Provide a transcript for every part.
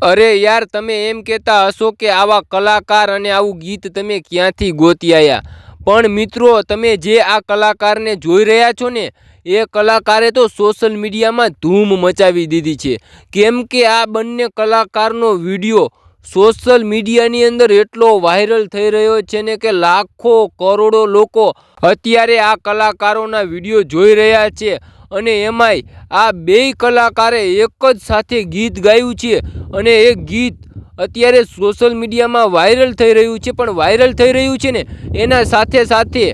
अरे यार તમે એમ કહેતા હશો કે આવા કલાકાર અને આવું ગીત તમે ક્યાંથી ગોતી આવ્યા, પણ મિત્રો તમે જે આ કલાકારને જોઈ રહ્યા છો ને એ કલાકારે તો સોશિયલ મીડિયામાં ધૂમ મચાવી દીધી છે. કેમ કે આ બંને કલાકારનો વિડીયો સોશિયલ મીડિયાની અંદર એટલો વાયરલ થઈ રહ્યો છે ને કે લાખો કરોડો લોકો અત્યારે આ કલાકારોના વિડીયો જોઈ રહ્યા છે. અને એમાંય આ બેય કલાકારે એક જ સાથે ગીત ગાયું છે અને એ ગીત અત્યારે સોશિયલ મીડિયામાં વાયરલ થઈ રહ્યું છે. પણ વાયરલ થઈ રહ્યું છે ને એના સાથે સાથે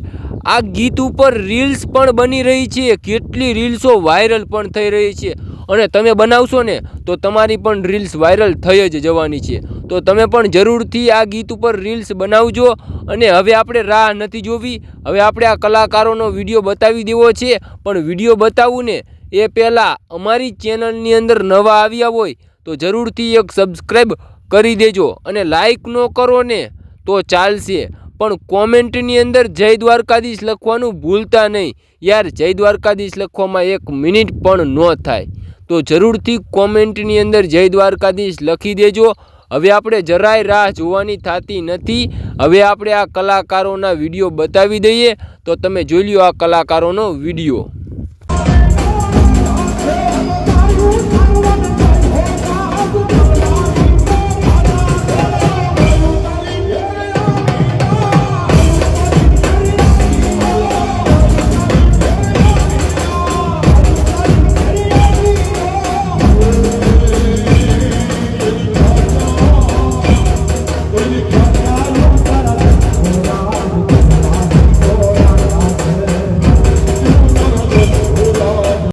આ ગીત ઉપર રીલ્સ પણ બની રહી છે. કેટલી રીલ્સો વાયરલ પણ થઈ રહી છે અને તમે બનાવશો ને તો તમારી પણ રીલ્સ વાયરલ થઈ જ જવાની છે. તો તમે પણ જરૂરથી આ ગીત ઉપર રીલ્સ બનાવજો. અને હવે આપણે રાહ નથી જોવી, હવે આપણે આ કલાકારોનો વિડીયો બતાવી દેવો છે. પણ વિડીયો બતાવું ને એ પહેલાં અમારી ચેનલની અંદર નવા આવ્યા હોય તો જરૂરથી એક સબસ્ક્રાઈબ કરી દેજો. અને લાઈક ન કરો ને તો ચાલશે, પણ કોમેન્ટની અંદર જય દ્વારકાધીશ લખવાનું ભૂલતા નહીં યાર. જય દ્વારકાધીશ લખવામાં 1 મિનિટ પણ ન થાય, તો જરૂરથી કોમેન્ટની અંદર જય દ્વારકાધીશ લખી દેજો. હવે આપણે જરાય રાહ જોવાની થતી નથી. હવે આપણે આ કલાકારોના વિડીયો બતાવી દઈએ, તો તમે જોઈ લ્યો આ કલાકારોનો વિડીયો. When you